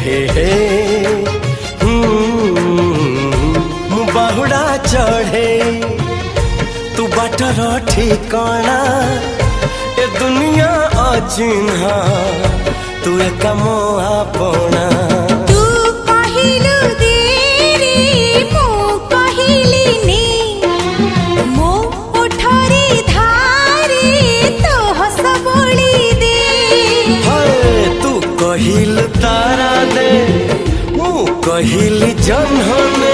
हे बाहुड़ा चढ़े तू बाटर ठिकाना ए दुनिया अचिन्हा तू एक अपना कहिल तारा दे मु कहिल जन्हने